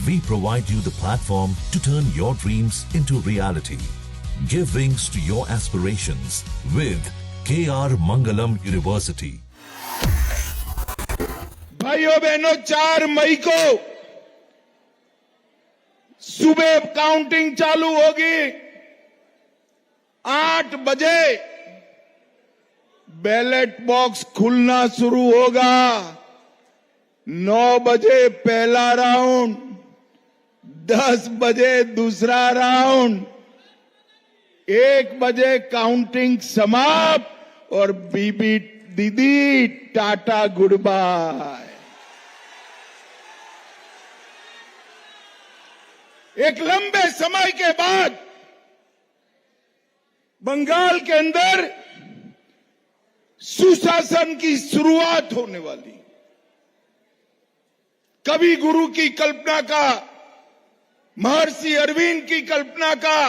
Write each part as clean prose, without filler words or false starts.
We provide you the platform to turn your dreams into reality. Give wings to your aspirations with KR Mangalam University. भाइयों बहनों, 4 मई को सुबह counting चालू होगी। 8 बजे बैलेट बॉक्स खुलना शुरू होगा। 9 बजे पहला राउंड, 10 बजे दूसरा राउंड, 1 बजे काउंटिंग समाप्त और बीबी दीदी टाटा गुड बाय। एक लंबे समय के बाद बंगाल के अंदर सुशासन की शुरुआत होने वाली। कवि गुरु की कल्पना का, महर्षि अरविंद की कल्पना का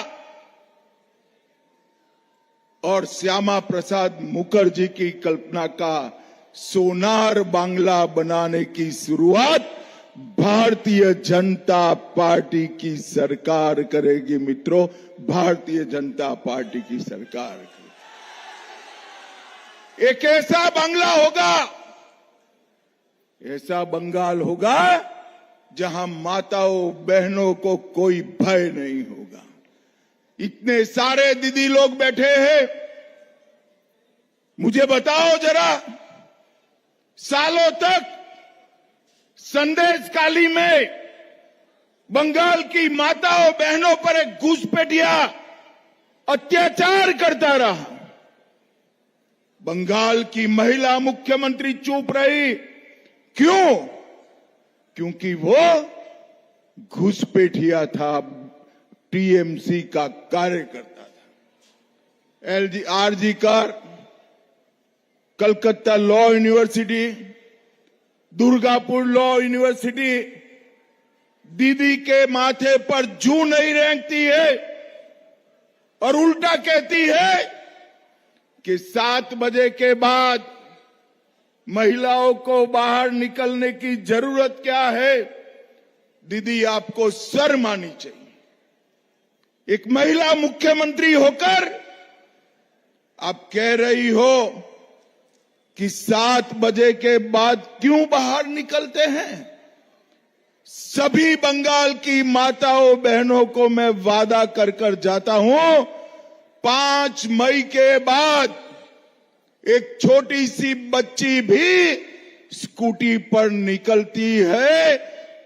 और श्यामा प्रसाद मुखर्जी की कल्पना का सोनार बांग्ला बनाने की शुरुआत भारतीय जनता पार्टी की सरकार करेगी। मित्रों, भारतीय जनता पार्टी की सरकार करेगी। एक ऐसा बांग्ला होगा, ऐसा बंगाल होगा जहां माताओं बहनों को कोई भय नहीं होगा। इतने सारे दीदी लोग बैठे हैं, मुझे बताओ जरा, सालों तक संदेशखाली में बंगाल की माताओं बहनों पर एक घुसपैठिया अत्याचार करता रहा। बंगाल की महिला मुख्यमंत्री चुप रही। क्यों? क्योंकि वो घुसपैठिया था, टीएमसी का कार्यकर्ता था। आरजी कर, Calcutta law university, Durgapur law university दीदी के माथे पर जू नहीं रेंगती है और उल्टा कहती है कि 7 बजे के बाद महिलाओं को बाहर निकलने की जरूरत क्या है। दीदी, आपको शर्म आनी चाहिए। एक महिला मुख्यमंत्री होकर आप कह रही हो कि 7 बजे के बाद क्यों बाहर निकलते हैं। सभी बंगाल की माताओं बहनों को मैं वादा कर कर जाता हूं, 5 मई के बाद एक छोटी सी बच्ची भी स्कूटी पर निकलती है,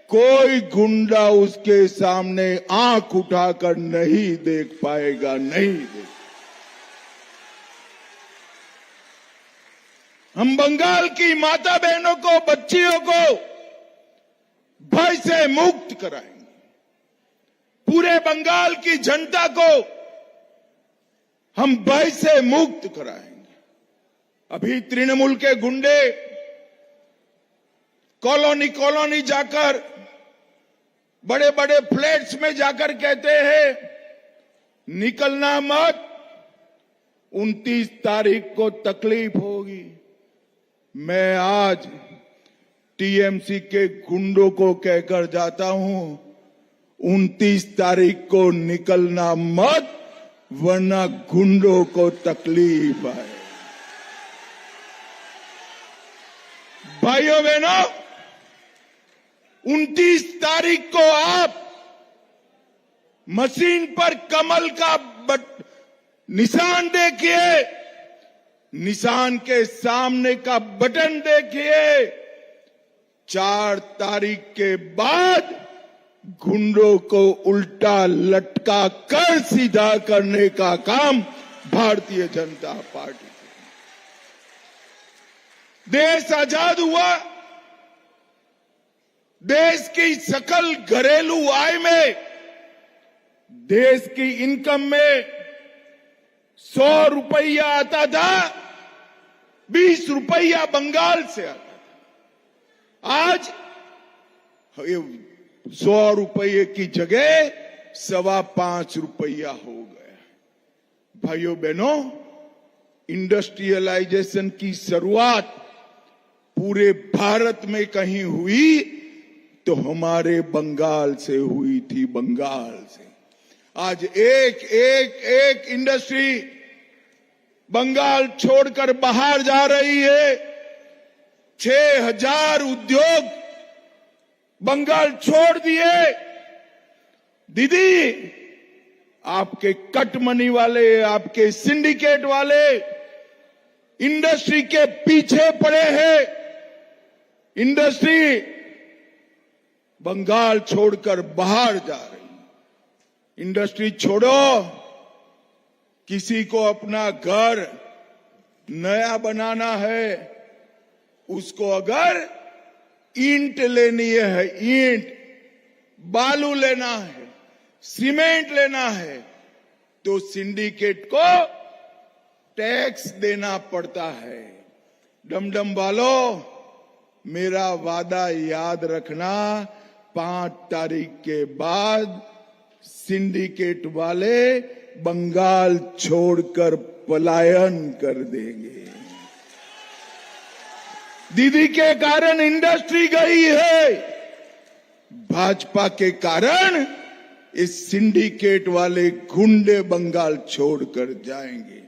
कोई गुंडा उसके सामने आंख उठाकर नहीं देख पाएगा, नहीं देख। हम बंगाल की माता बहनों को, बच्चियों को भय से मुक्त कराएंगे। पूरे बंगाल की जनता को हम भय से मुक्त कराएंगे। अभी तृणमूल के गुंडे कॉलोनी कॉलोनी जाकर, बड़े बड़े फ्लैट्स में जाकर कहते हैं निकलना मत, 29 तारीख को तकलीफ होगी। मैं आज टीएमसी के गुंडों को कहकर जाता हूं, 29 तारीख को निकलना मत, वरना गुंडों को तकलीफ आए। भाइयों बहनों, 29 तारीख को आप मशीन पर कमल का निशान देखिए, निशान के सामने का बटन देखिए। 4 तारीख के बाद गुंडों को उल्टा लटका कर सीधा करने का काम भारतीय जनता पार्टी। देश आजाद हुआ, देश की सकल घरेलू आय में, देश की इनकम में 100 रुपया आता था, 20 रुपया बंगाल से आता था। आज 100 रुपये की जगह 5.25 रुपया हो गया। भाइयों बहनों, इंडस्ट्रियलाइजेशन की शुरुआत पूरे भारत में कहीं हुई तो हमारे बंगाल से हुई थी, बंगाल से। आज एक एक एक इंडस्ट्री बंगाल छोड़कर बाहर जा रही है। 6,000 उद्योग बंगाल छोड़ दिए। दीदी, आपके कट मनी वाले, आपके सिंडिकेट वाले इंडस्ट्री के पीछे पड़े हैं। इंडस्ट्री बंगाल छोड़कर बाहर जा रही। इंडस्ट्री छोड़ो, किसी को अपना घर नया बनाना है, उसको अगर ईंट लेनी है, ईंट, बालू लेना है, सीमेंट लेना है, तो सिंडिकेट को टैक्स देना पड़ता है। डमडम वालों, मेरा वादा याद रखना, 5 तारीख के बाद सिंडिकेट वाले बंगाल छोड़कर पलायन कर देंगे। दीदी के कारण इंडस्ट्री गई है, भाजपा के कारण इस सिंडिकेट वाले गुंडे बंगाल छोड़कर जाएंगे।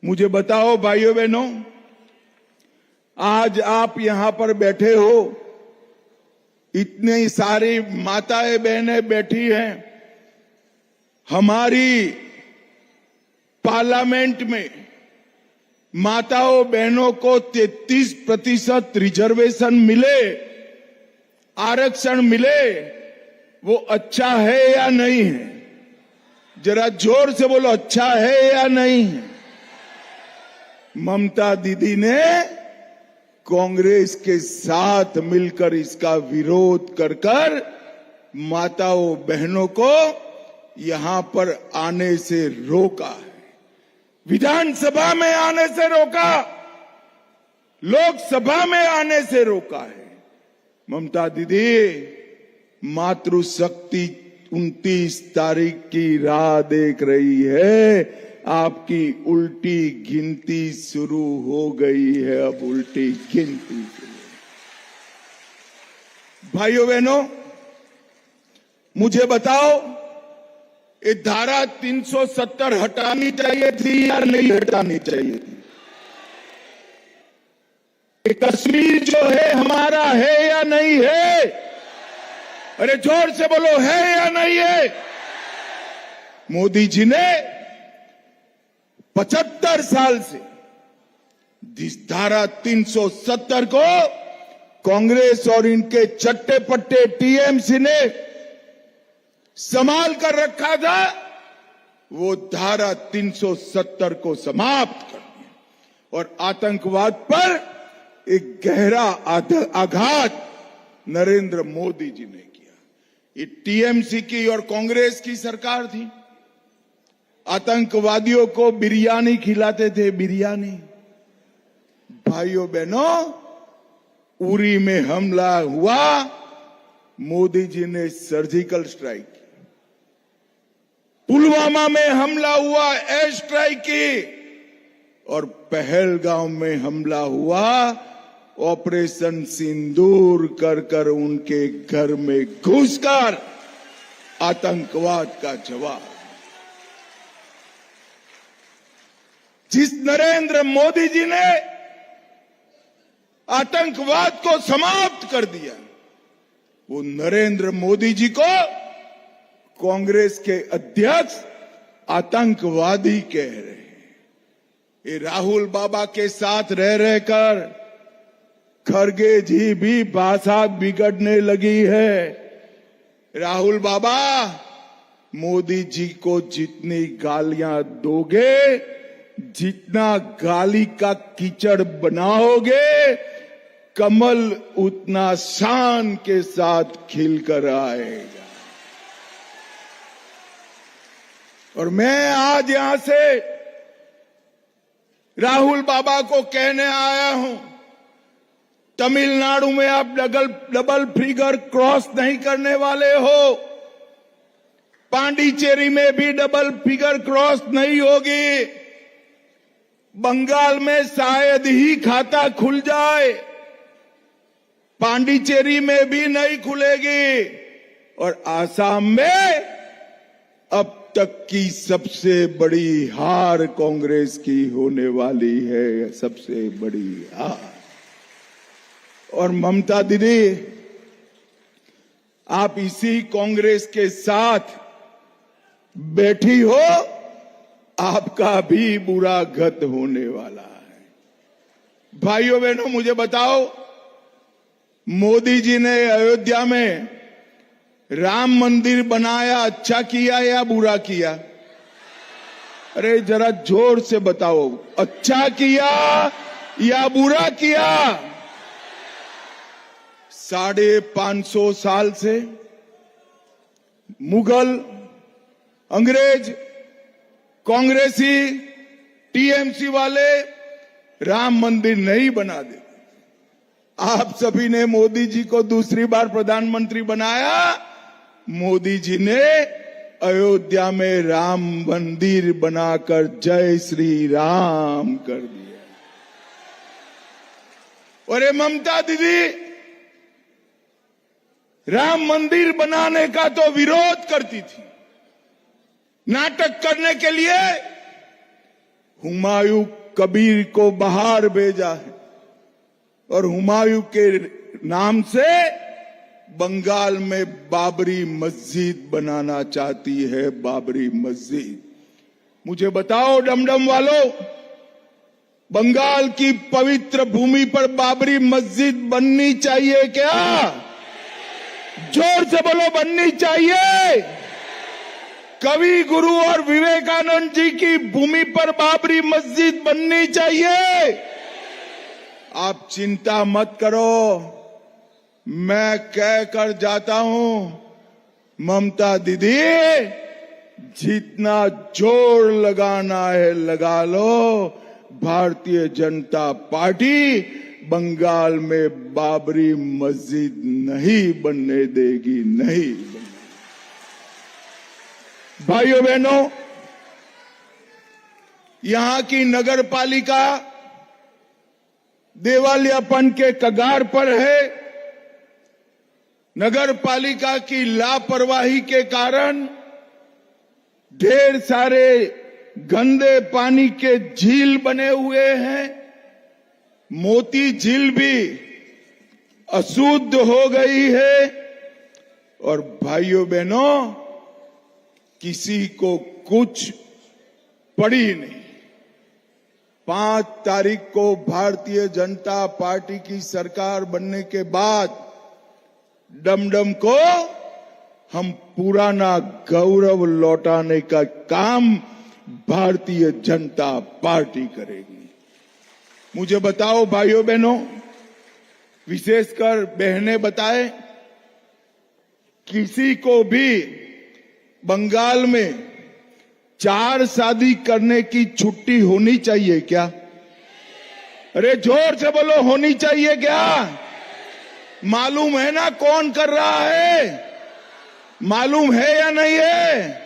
मुझे बताओ भाइयों बहनों, आज आप यहां पर बैठे हो, इतनी सारी माताएं बहनें बैठी हैं। हमारी पार्लियामेंट में माताओं बहनों को 33% रिजर्वेशन मिले, आरक्षण मिले, वो अच्छा है या नहीं है? जरा जोर से बोलो, अच्छा है या नहीं है? ममता दीदी ने कांग्रेस के साथ मिलकर इसका विरोध कर माताओं बहनों को यहां पर आने से रोका है। विधानसभा में आने से रोका, लोकसभा में आने से रोका है। ममता दीदी, मातृशक्ति 29 तारीख की राह देख रही है। आपकी उल्टी गिनती शुरू हो गई है, अब उल्टी गिनती शुरू। भाइयों बहनों, मुझे बताओ, ये धारा 370 हटानी चाहिए थी या नहीं हटानी चाहिए थी? ये कश्मीर जो है हमारा है या नहीं है? अरे जोर से बोलो, है या नहीं है? मोदी जी ने 75 साल से जिस धारा 370 को कांग्रेस और इनके चट्टे पट्टे टीएमसी ने संभाल कर रखा था, वो धारा 370 को समाप्त कर दिया और आतंकवाद पर एक गहरा आघात नरेंद्र मोदी जी ने किया। ये टीएमसी की और कांग्रेस की सरकार थी। आतंकवादियों को बिरयानी खिलाते थे, बिरयानी। भाइयों बहनों, उरी में हमला हुआ, मोदी जी ने सर्जिकल स्ट्राइक की। पुलवामा में हमला हुआ, एयर स्ट्राइक की। और पहलगांव में हमला हुआ, ऑपरेशन सिंदूर कर उनके घर में घुसकर आतंकवाद का जवाब। जिस नरेंद्र मोदी जी ने आतंकवाद को समाप्त कर दिया, वो नरेंद्र मोदी जी को कांग्रेस के अध्यक्ष आतंकवादी कह रहे हैं। ये राहुल बाबा के साथ रह रहकर खरगे जी भी भाषा बिगड़ने लगी है। राहुल बाबा, मोदी जी को जितनी गालियां दोगे, जितना गाली का कीचड़ बनाओगे, कमल उतना शान के साथ खिलकर आएगा। और मैं आज यहां से राहुल बाबा को कहने आया हूं, तमिलनाडु में आप डबल फिगर क्रॉस नहीं करने वाले हो, पांडिचेरी में भी डबल फिगर क्रॉस नहीं होगी, बंगाल में शायद ही खाता खुल जाए। पांडिचेरी में भी नहीं खुलेगी और आसाम में अब तक की सबसे बड़ी हार कांग्रेस की होने वाली है, सबसे बड़ी हार। और ममता दीदी, आप इसी कांग्रेस के साथ बैठी हो, आपका भी बुरा गत होने वाला है। भाइयों बहनों, मुझे बताओ, मोदी जी ने अयोध्या में राम मंदिर बनाया, अच्छा किया या बुरा किया? अरे जरा जोर से बताओ, अच्छा किया या बुरा किया? 550 साल से मुगल, अंग्रेज, कांग्रेसी, टीएमसी वाले राम मंदिर नहीं बना दे। आप सभी ने मोदी जी को दूसरी बार प्रधानमंत्री बनाया, मोदी जी ने अयोध्या में राम मंदिर बनाकर जय श्री राम कर दिया। और ये ममता दीदी राम मंदिर बनाने का तो विरोध करती थी, नाटक करने के लिए हुमायूं कबीर को बाहर भेजा है और हुमायूं के नाम से बंगाल में बाबरी मस्जिद बनाना चाहती है, बाबरी मस्जिद। मुझे बताओ डमडम वालों, बंगाल की पवित्र भूमि पर बाबरी मस्जिद बननी चाहिए क्या? जोर से बोलो, बननी चाहिए। कवि गुरु और विवेकानंद जी की भूमि पर बाबरी मस्जिद बननी चाहिए। आप चिंता मत करो, मैं कह कर जाता हूं, ममता दीदी जितना जोर लगाना है लगा लो, भारतीय जनता पार्टी बंगाल में बाबरी मस्जिद नहीं बनने देगी, नहीं बनने। भाइयों बहनों, यहां की नगर पालिका दिवालियापन के कगार पर है। नगर पालिका की लापरवाही के कारण ढेर सारे गंदे पानी के झील बने हुए हैं। मोती झील भी अशुद्ध हो गई है। और भाइयों बहनों, किसी को कुछ पड़ी नहीं। 5 तारीख को भारतीय जनता पार्टी की सरकार बनने के बाद डमडम को हम पुराना गौरव लौटाने का काम भारतीय जनता पार्टी करेगी। मुझे बताओ भाइयों बहनों, विशेषकर बहनें बताएं, किसी को भी बंगाल में 4 शादी करने की छुट्टी होनी चाहिए क्या? अरे जोर से बोलो, होनी चाहिए क्या? मालूम है ना कौन कर रहा है? मालूम है या नहीं है?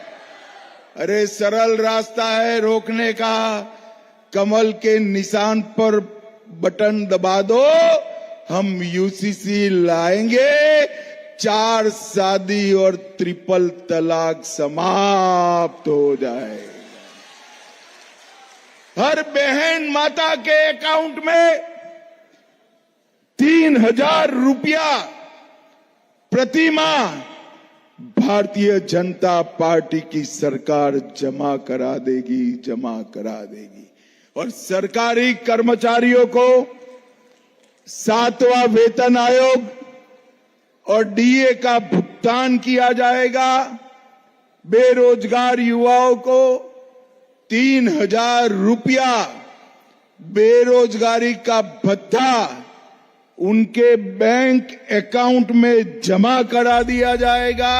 अरे सरल रास्ता है रोकने का, कमल के निशान पर बटन दबा दो, हम यूसीसी लाएंगे, 4 शादी और ट्रिपल तलाक समाप्त हो जाए। हर बहन माता के अकाउंट में 3,000 रुपया प्रति माह भारतीय जनता पार्टी की सरकार जमा करा देगी, जमा करा देगी। और सरकारी कर्मचारियों को 7वां वेतन आयोग और डीए का भुगतान किया जाएगा। बेरोजगार युवाओं को 3,000 रुपया बेरोजगारी का भत्ता उनके बैंक अकाउंट में जमा करा दिया जाएगा।